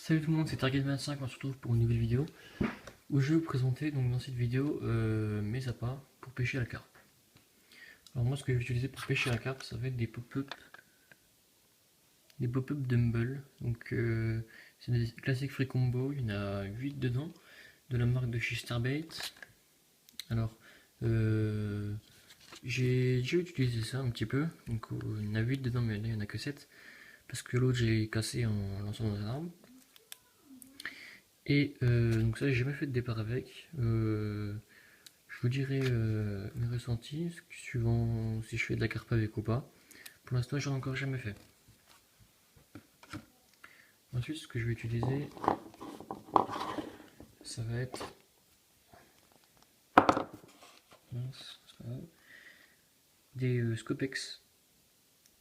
Salut tout le monde, c'est Target25, on se retrouve pour une nouvelle vidéo où je vais vous présenter donc dans cette vidéo mes appâts pour pêcher la carpe. Alors moi ce que je vais utiliser pour pêcher la carpe, ça va être des pop-up Dumble. Donc c'est des classiques free combo, il y en a 8 dedans, de la marque de chez Starbait. Alors j'ai déjà utilisé ça un petit peu, donc il y en a 8 dedans mais là il n'y en a que 7 parce que l'autre j'ai cassé en lançant dans un arbre. Et donc ça j'ai jamais fait de départ avec. Je vous dirai mes ressentis, suivant si je fais de la carpe avec ou pas. Pour l'instant j'en ai encore jamais fait. Ensuite ce que je vais utiliser, ça va être des Scopex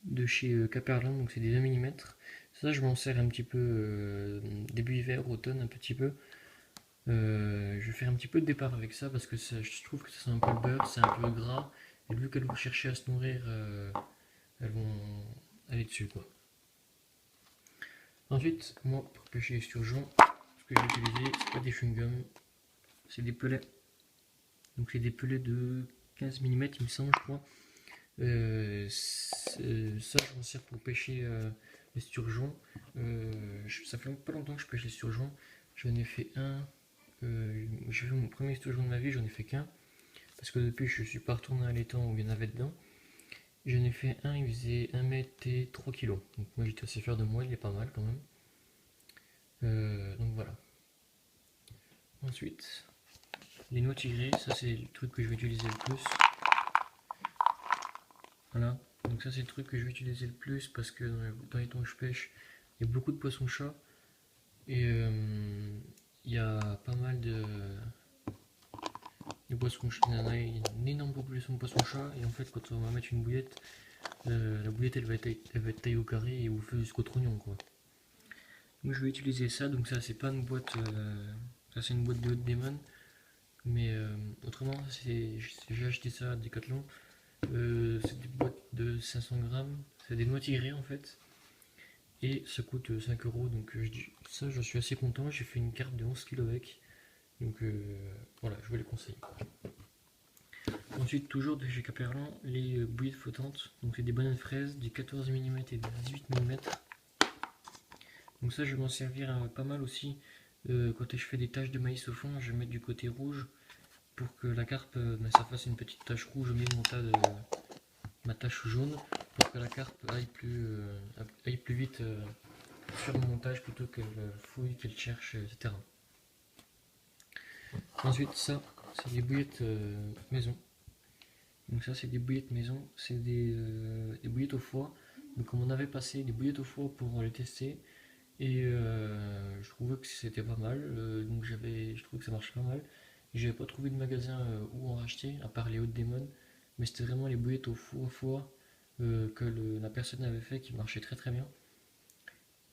de chez Caperlin, donc c'est des 1 mm. Ça je m'en sers un petit peu début hiver, automne un petit peu. Je vais faire un petit peu de départ avec ça parce que je trouve que ça sent un peu le beurre, c'est un peu gras. Et vu qu'elles vont chercher à se nourrir, elles vont aller dessus quoi. Ensuite, moi pour pêcher les sturgeons, ce que j'ai utilisé, c'est pas des chewing-gums, c'est des pelets. Donc c'est des pelets de 15 mm il me semble je crois. Ça je m'en sers pour pêcher les sturgeons. Ça fait pas longtemps que je pêche les sturgeons. J'en ai fait un. J'ai fait mon premier sturgeon de ma vie, j'en ai fait qu'un. Parce que depuis je suis pas retourné à l'étang où il y en avait dedans. J'en ai fait un, il faisait 1 mètre et 3 kg. Donc moi j'étais assez fier de moi, il est pas mal quand même. Donc voilà. Ensuite, les noix tigrées, ça c'est le truc que je vais utiliser le plus. Voilà, donc ça c'est le truc que je vais utiliser le plus parce que dans les temps où je pêche, il y a beaucoup de poissons-chats et il y a pas mal de poissons-chats. Il y en a une énorme population de poissons-chats et en fait quand on va mettre une bouillette, la bouillette elle va être taillée au carré et vous fait jusqu'au trognon quoi. Moi je vais utiliser ça, donc ça c'est pas une boîte, ça c'est une boîte de Hot Demon, mais autrement j'ai acheté ça à Decathlon. C'est des boîtes de 500 grammes, c'est des noix tigrées en fait, et ça coûte 5 euros. Donc ça, je suis assez content. J'ai fait une carte de 11 kg avec, donc voilà, je vous les conseille. Ensuite, toujours de chez Caperlin, les bouillies flottantes. Donc c'est des bananes fraises, des 14 mm et des 18 mm. Donc ça, je vais m'en servir pas mal aussi. Quand je fais des taches de maïs au fond, je vais mettre du côté rouge pour que la carpe, ça fasse une petite tache rouge au milieu de ma tache jaune, pour que la carpe aille plus vite sur le montage plutôt qu'elle fouille, qu'elle cherche, etc. Ensuite, ça, c'est des bouillettes maison. Donc ça, c'est des bouillettes maison, c'est des bouillettes au foie. Donc on en avait passé des bouillettes au foie pour les tester et je trouvais que c'était pas mal. Donc je trouvais que ça marchait pas mal. J'avais pas trouvé de magasin où en racheter à part les Hot Demon, mais c'était vraiment les bouillettes au foie que la personne avait fait qui marchait très très bien.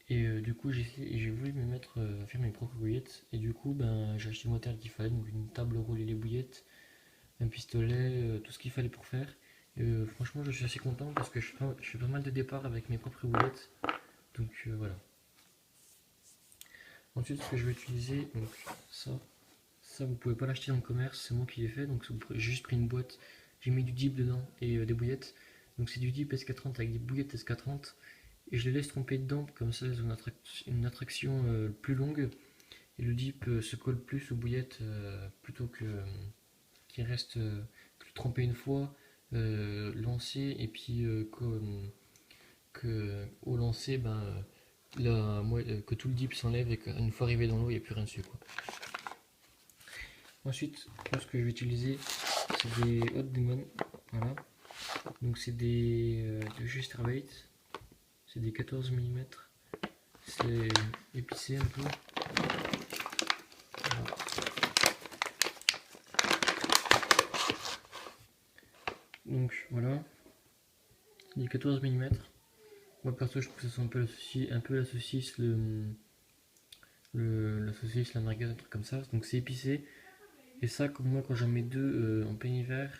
Et du coup, j'ai voulu me mettre à faire mes propres bouillettes. Et du coup, j'ai acheté le matériel qu'il fallait, donc une table rouler les bouillettes, un pistolet, tout ce qu'il fallait pour faire. Et franchement, je suis assez content parce que je fais pas mal de départs avec mes propres bouillettes. Donc voilà. Ensuite, ce que je vais utiliser, donc ça vous pouvez pas l'acheter dans le commerce, c'est moi qui l'ai fait. Donc j'ai juste pris une boîte, j'ai mis du dip dedans et des bouillettes. Donc c'est du dip SK30 avec des bouillettes SK30. Et je les laisse tremper dedans, comme ça elles ont une attraction plus longue et le dip se colle plus aux bouillettes plutôt que qu'il reste trempé une fois, lancé et puis au lancer que tout le dip s'enlève et qu'une fois arrivé dans l'eau il n'y a plus rien dessus quoi. Ensuite, ce que je vais utiliser c'est des Hot Demon, voilà. Donc c'est des de chez Starbait, c'est des 14 mm. C'est épicé un peu. Voilà. Donc voilà, il y a 14 mm. Moi perso je trouve que ça sent un peu la saucisse, la saucisse, la merguez, un truc comme ça. Donc c'est épicé. Et ça, comme moi quand j'en mets deux en plein hiver,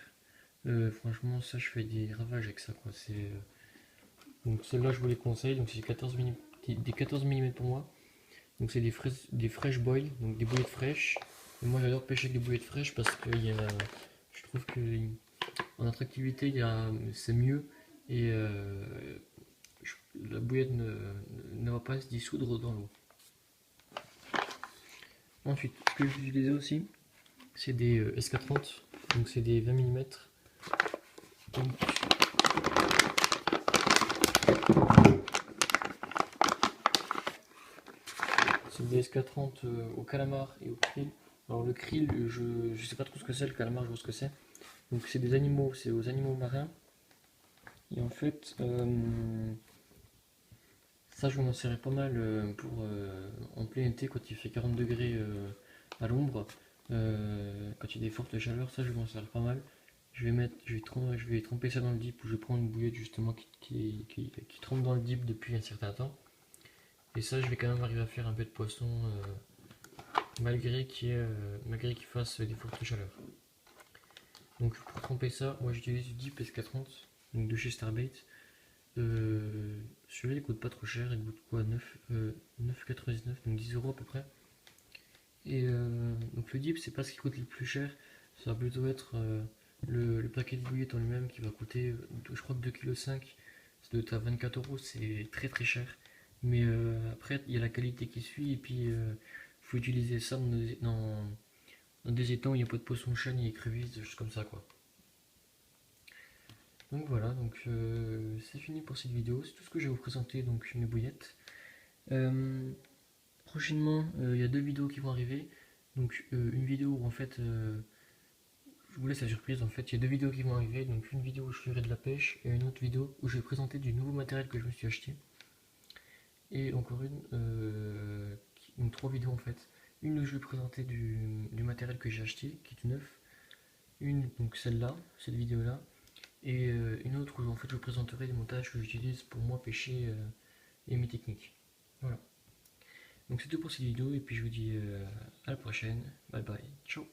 franchement ça je fais des ravages avec ça quoi. Donc ceux-là je vous les conseille, donc c'est des 14 mm pour moi. Donc c'est des fresh boil, donc des bouillettes fraîches. Et moi j'adore pêcher avec des bouillettes fraîches parce que je trouve que en attractivité c'est mieux et la bouillette ne va pas se dissoudre dans l'eau. Ensuite, ce que j'utilisais aussi, c'est des SK30, donc c'est des 20 mm. Donc, c'est des SK30 au calamar et au krill. Alors le krill, je sais pas trop ce que c'est, le calamar je vois ce que c'est. Donc c'est des animaux, c'est aux animaux marins. Et en fait, ça je m'en servais pas mal pour en plein été quand il fait 40 degrés à l'ombre. Quand il y a des fortes chaleurs, ça je m'en sers pas mal. Je vais tremper ça dans le dip où je prends une bouillette justement qui trempe dans le dip depuis un certain temps. Et ça je vais quand même arriver à faire un peu de poisson malgré qu'il fasse des fortes chaleurs. Donc pour tremper ça, moi j'utilise du dip SK30, donc de chez Starbait. Celui-là il coûte pas trop cher, il coûte quoi, 9,99, donc 10 € à peu près. Et donc le dip c'est pas ce qui coûte le plus cher, ça va plutôt être le paquet de bouillettes en lui-même qui va coûter, je crois que 2,5 kg, ça doit être à 24 €, c'est très très cher. Mais après il y a la qualité qui suit et puis faut utiliser ça dans des étangs où il n'y a pas de poisson chêne, il y a écrevisses, des choses comme ça quoi. Donc voilà, donc c'est fini pour cette vidéo, c'est tout ce que je vais vous présenter, donc mes bouillettes. Prochainement, il y a 2 vidéos qui vont arriver. Donc une vidéo où en fait, je vous laisse la surprise, en fait il y a 2 vidéos qui vont arriver. Donc une vidéo où je ferai de la pêche et une autre vidéo où je vais présenter du nouveau matériel que je me suis acheté. Et encore une 3 vidéos en fait. Une où je vais présenter du matériel que j'ai acheté, qui est tout neuf. Une, donc celle-là, cette vidéo-là. Et une autre où en fait je vous présenterai les montages que j'utilise pour moi pêcher et mes techniques. Voilà. Donc c'est tout pour cette vidéo et puis je vous dis à la prochaine. Bye bye. Ciao.